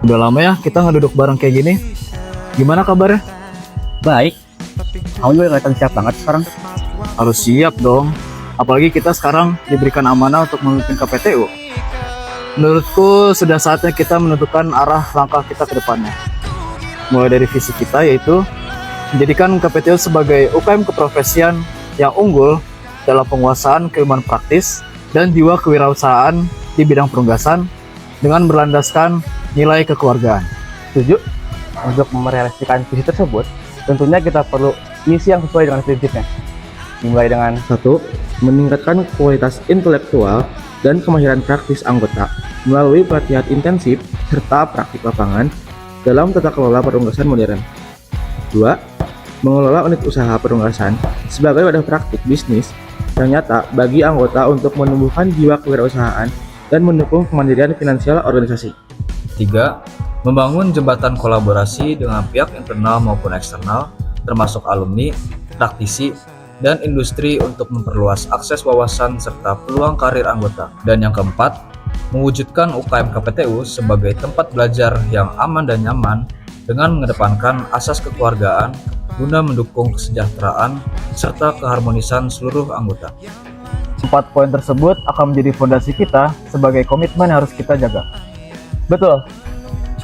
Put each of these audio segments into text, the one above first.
Udah lama ya kita nggak duduk bareng kayak gini. Gimana kabarnya? Baik, kamu juga kelihatan siap banget sekarang. Harus siap dong. Apalagi kita sekarang diberikan amanah untuk memimpin KPTU. Menurutku sudah saatnya kita menentukan arah langkah kita ke depannya. Mulai dari visi kita yaitu menjadikan KPTU sebagai UKM keprofesian yang unggul dalam penguasaan keilmuan praktis dan jiwa kewirausahaan di bidang perunggasan dengan berlandaskan nilai kekeluargaan. Setuju? Untuk merealisasikan visi tersebut, tentunya kita perlu misi yang sesuai dengan prinsipnya. Dimulai dengan 1. Meningkatkan kualitas intelektual dan kemahiran praktis anggota melalui pelatihan intensif serta praktik lapangan dalam tata kelola perunggasan modern. 2. Mengelola unit usaha perunggasan sebagai wadah praktik bisnis yang nyata bagi anggota untuk menumbuhkan jiwa kewirausahaan dan mendukung kemandirian finansial organisasi. 3. Membangun jembatan kolaborasi dengan pihak internal maupun eksternal, termasuk alumni, praktisi, dan industri untuk memperluas akses wawasan serta peluang karir anggota. Dan yang keempat, mewujudkan UKM KPTU sebagai tempat belajar yang aman dan nyaman dengan mengedepankan asas kekeluargaan guna mendukung kesejahteraan serta keharmonisan seluruh anggota. 4 poin tersebut akan menjadi fondasi kita sebagai komitmen yang harus kita jaga. Betul.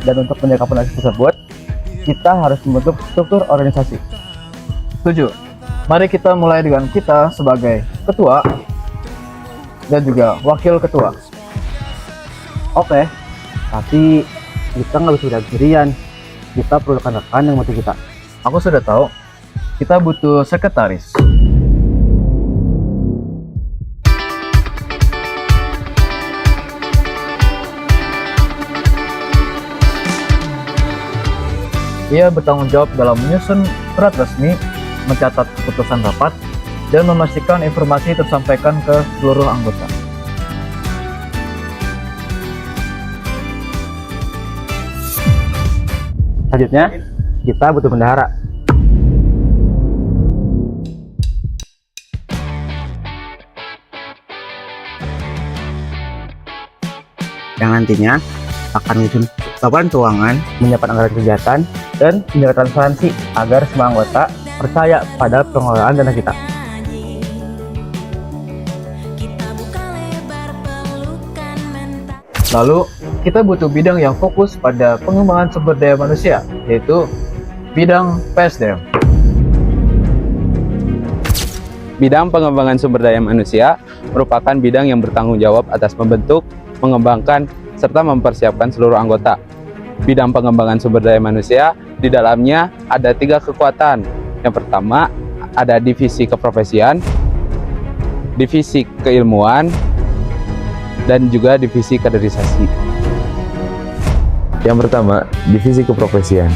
Dan untuk menjaga fondasi tersebut, kita harus membentuk struktur organisasi. Setuju. Mari kita mulai dengan kita sebagai ketua dan juga wakil ketua. Oke, tapi kita nggak bisa sendirian. Kita perlu rekan-rekan yang bantu kita. Aku sudah tahu, kita butuh sekretaris. Ia bertanggung jawab dalam menyusun surat resmi, mencatat keputusan rapat, dan memastikan informasi tersampaikan ke seluruh anggota. Selanjutnya, kita butuh bendahara. Yang nantinya akan menyusun laporan keuangan, menyiapkan anggaran kegiatan, dan menjaga transparansi agar semua anggota percaya pada pengelolaan dana kita. Lalu, kita butuh bidang yang fokus pada pengembangan sumber daya manusia, yaitu bidang PSDM. Bidang pengembangan sumber daya manusia merupakan bidang yang bertanggung jawab atas membentuk, mengembangkan, serta mempersiapkan seluruh anggota. Bidang pengembangan sumber daya manusia, di dalamnya ada 3 kekuatan. Yang pertama, ada divisi keprofesian, divisi keilmuan, dan juga divisi kaderisasi. Yang pertama, divisi keprofesian.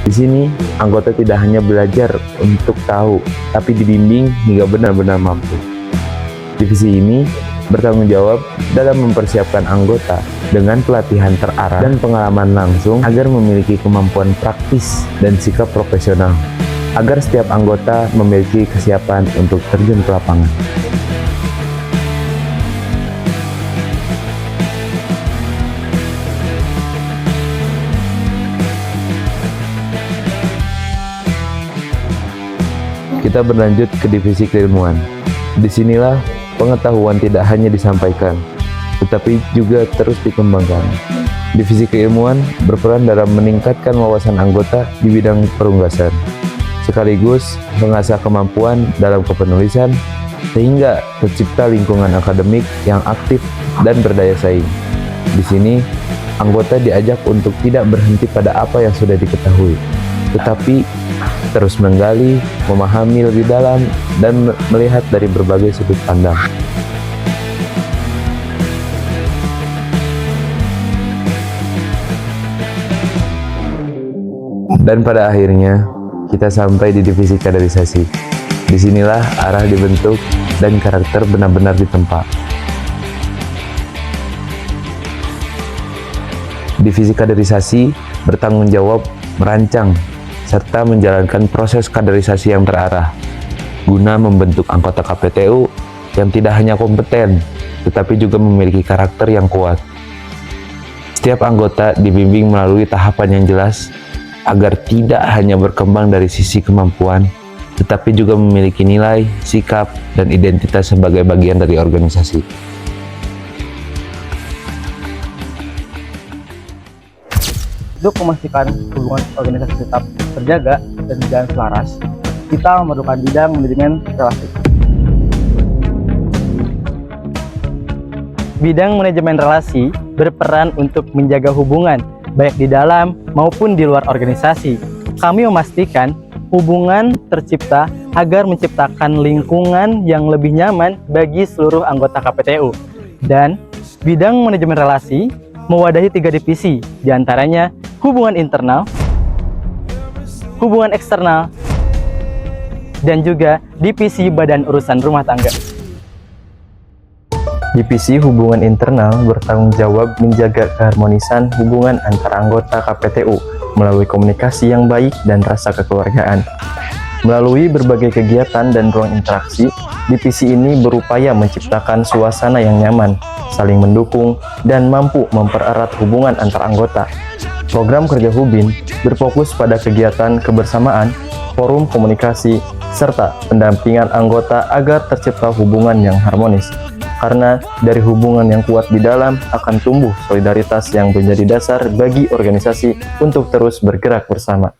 Di sini, anggota tidak hanya belajar untuk tahu, tapi dibimbing hingga benar-benar mampu. Divisi ini bertanggung jawab dalam mempersiapkan anggota dengan pelatihan terarah dan pengalaman langsung agar memiliki kemampuan praktis dan sikap profesional, agar setiap anggota memiliki kesiapan untuk terjun ke lapangan. Kita berlanjut ke divisi keilmuan. Disinilah pengetahuan tidak hanya disampaikan, tetapi juga terus dikembangkan. Divisi keilmuan berperan dalam meningkatkan wawasan anggota di bidang perunggasan, sekaligus mengasah kemampuan dalam kepenulisan, sehingga tercipta lingkungan akademik yang aktif dan berdaya saing. Di sini, anggota diajak untuk tidak berhenti pada apa yang sudah diketahui, tetapi terus menggali, memahami lebih dalam, dan melihat dari berbagai sudut pandang. Dan pada akhirnya, kita sampai di divisi kaderisasi. Disinilah arah dibentuk dan karakter benar-benar ditempa. Divisi kaderisasi bertanggung jawab merancang serta menjalankan proses kaderisasi yang terarah, guna membentuk anggota KPTU yang tidak hanya kompeten, tetapi juga memiliki karakter yang kuat. Setiap anggota dibimbing melalui tahapan yang jelas, agar tidak hanya berkembang dari sisi kemampuan, tetapi juga memiliki nilai, sikap, dan identitas sebagai bagian dari organisasi. Untuk memastikan hubungan organisasi tetap terjaga dan berjalan selaras, kita memerlukan bidang manajemen relasi. Bidang manajemen relasi berperan untuk menjaga hubungan, baik di dalam maupun di luar organisasi. Kami memastikan hubungan tercipta agar menciptakan lingkungan yang lebih nyaman bagi seluruh anggota KPTU. Dan bidang manajemen relasi mewadahi 3 divisi, diantaranya hubungan internal, hubungan eksternal, dan juga divisi badan urusan rumah tangga. Divisi hubungan internal bertanggung jawab menjaga keharmonisan hubungan antara anggota KPTU melalui komunikasi yang baik dan rasa kekeluargaan. Melalui berbagai kegiatan dan ruang interaksi, divisi ini berupaya menciptakan suasana yang nyaman, saling mendukung, dan mampu mempererat hubungan antar anggota. Program kerja Hubin berfokus pada kegiatan kebersamaan, forum komunikasi, serta pendampingan anggota agar tercipta hubungan yang harmonis. Karena dari hubungan yang kuat di dalam akan tumbuh solidaritas yang menjadi dasar bagi organisasi untuk terus bergerak bersama.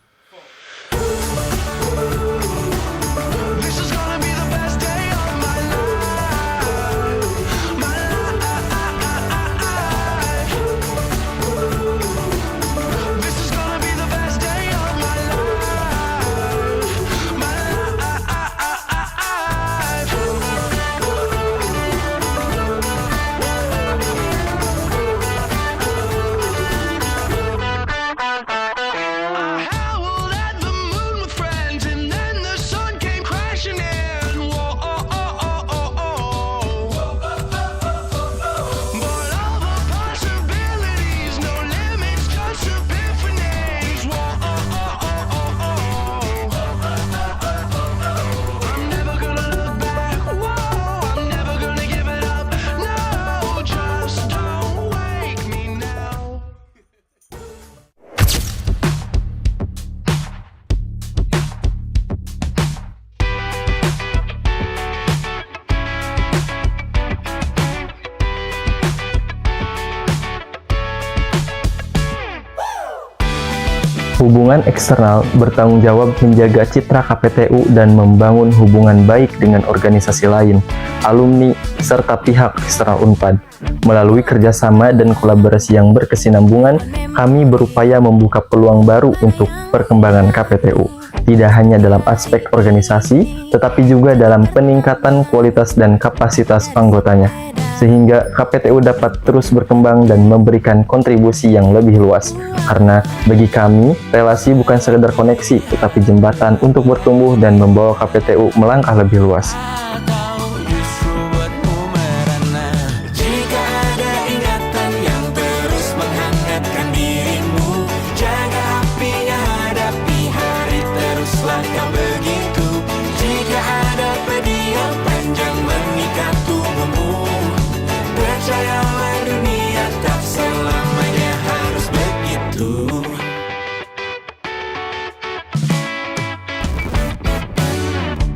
Hubungan eksternal bertanggung jawab menjaga citra KPTU dan membangun hubungan baik dengan organisasi lain, alumni, serta pihak eksternal UNPAD. Melalui kerjasama dan kolaborasi yang berkesinambungan, kami berupaya membuka peluang baru untuk perkembangan KPTU, tidak hanya dalam aspek organisasi, tetapi juga dalam peningkatan kualitas dan kapasitas anggotanya, sehingga KPTU dapat terus berkembang dan memberikan kontribusi yang lebih luas. Karena bagi kami, relasi bukan sekedar koneksi, tetapi jembatan untuk bertumbuh dan membawa KPTU melangkah lebih luas.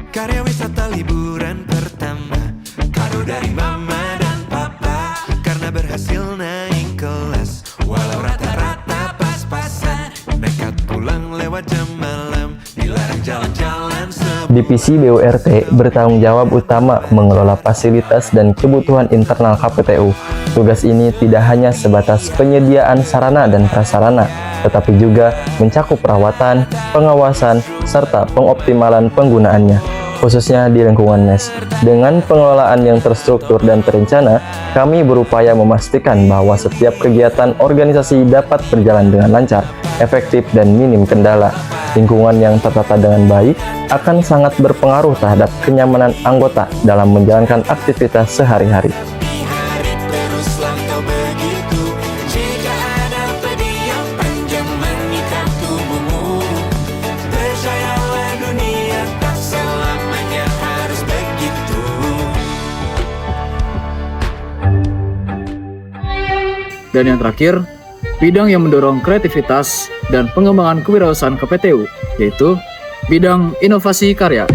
Karya wisata liburan pertama, kado dari mama dan papa, karena berhasil naik kelas, walau rata-rata pas-pasan, nekat pulang lewat jam malam, dilarang jalan-jalan. Divisi BURT bertanggung jawab utama mengelola fasilitas dan kebutuhan internal KPTU. Tugas ini tidak hanya sebatas penyediaan sarana dan prasarana, tetapi juga mencakup perawatan, pengawasan, serta pengoptimalan penggunaannya, khususnya di lingkungan MES. Dengan pengelolaan yang terstruktur dan terencana, kami berupaya memastikan bahwa setiap kegiatan organisasi dapat berjalan dengan lancar, efektif, dan minim kendala. Lingkungan yang tertata dengan baik akan sangat berpengaruh terhadap kenyamanan anggota dalam menjalankan aktivitas sehari-hari. Dan yang terakhir, bidang yang mendorong kreativitas dan pengembangan kewirausahaan KPTU, yaitu bidang inovasi karya.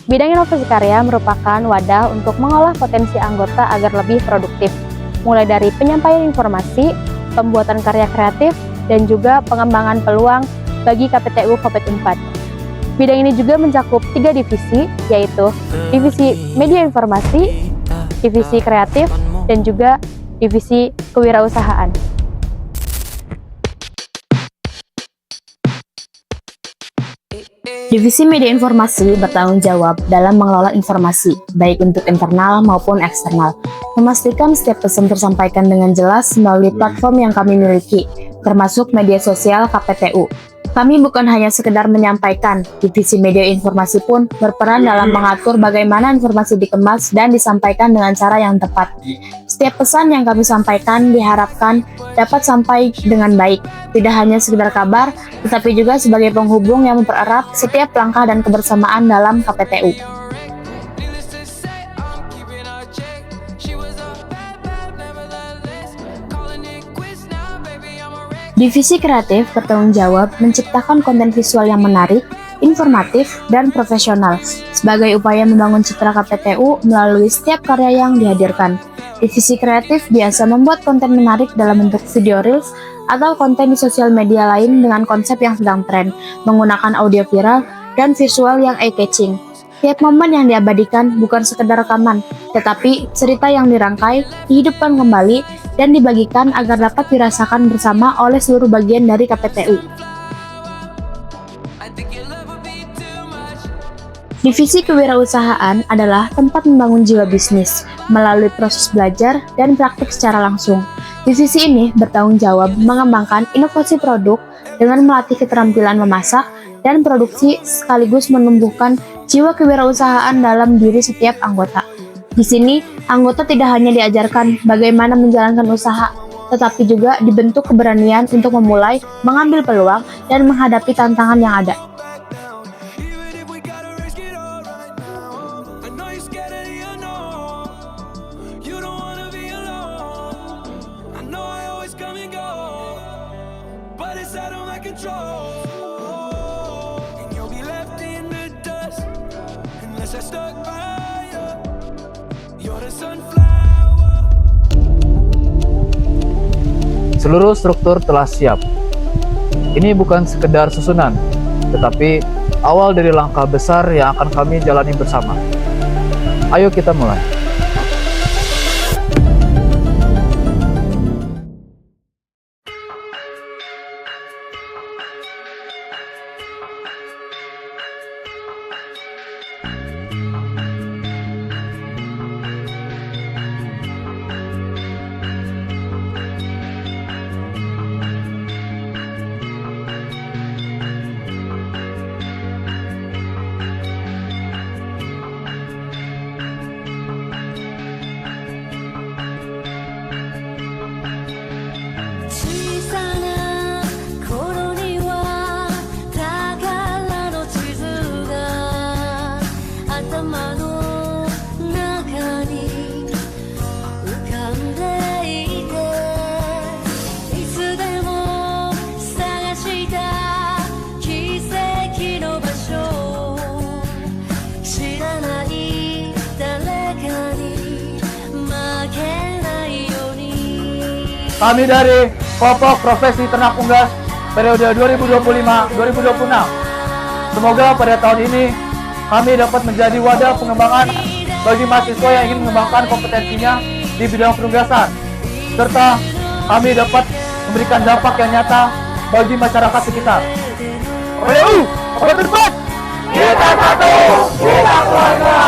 Bidang inovasi karya merupakan wadah untuk mengolah potensi anggota agar lebih produktif, mulai dari penyampaian informasi, pembuatan karya kreatif, dan juga pengembangan peluang bagi KPTU Kopet 4. Bidang ini juga mencakup 3 divisi, yaitu divisi media informasi, divisi kreatif, dan juga divisi kewirausahaan. Divisi media informasi bertanggung jawab dalam mengelola informasi, baik untuk internal maupun eksternal, memastikan setiap pesan tersampaikan dengan jelas melalui platform yang kami miliki, termasuk media sosial KPTU. Kami bukan hanya sekedar menyampaikan, divisi media informasi pun berperan dalam mengatur bagaimana informasi dikemas dan disampaikan dengan cara yang tepat. Setiap pesan yang kami sampaikan diharapkan dapat sampai dengan baik, tidak hanya sekedar kabar, tetapi juga sebagai penghubung yang mempererat setiap langkah dan kebersamaan dalam KPTU. Divisi kreatif bertanggung jawab menciptakan konten visual yang menarik, informatif, dan profesional sebagai upaya membangun citra KPTU melalui setiap karya yang dihadirkan. Divisi kreatif biasa membuat konten menarik dalam bentuk video reels atau konten di sosial media lain dengan konsep yang sedang tren, menggunakan audio viral dan visual yang eye-catching. Tiap momen yang diabadikan bukan sekedar rekaman, tetapi cerita yang dirangkai, dihidupkan kembali, dan dibagikan agar dapat dirasakan bersama oleh seluruh bagian dari KPTU. Divisi kewirausahaan adalah tempat membangun jiwa bisnis melalui proses belajar dan praktik secara langsung. Divisi ini bertanggung jawab mengembangkan inovasi produk dengan melatih keterampilan memasak dan produksi sekaligus menumbuhkan jiwa kewirausahaan dalam diri setiap anggota. Di sini, anggota tidak hanya diajarkan bagaimana menjalankan usaha, tetapi juga dibentuk keberanian untuk memulai, mengambil peluang, dan menghadapi tantangan yang ada. Seluruh struktur telah siap. Ini bukan sekedar susunan, tetapi awal dari langkah besar yang akan kami jalani bersama. Ayo kita mulai. Kami dari kelompok profesi ternak unggas periode 2025-2026. Semoga pada tahun ini kami dapat menjadi wadah pengembangan bagi mahasiswa yang ingin mengembangkan kompetensinya di bidang penunggasan, serta kami dapat memberikan dampak yang nyata bagi masyarakat sekitar. Kita satu, kita keluarga.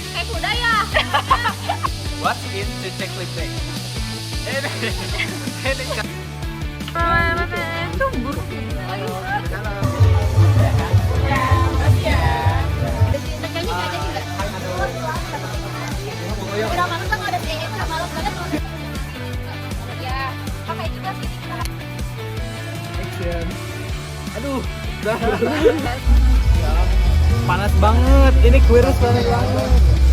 Kayak kuda ya. What's in the chocolate cake? Panas banget. Ini kuirus panas banget.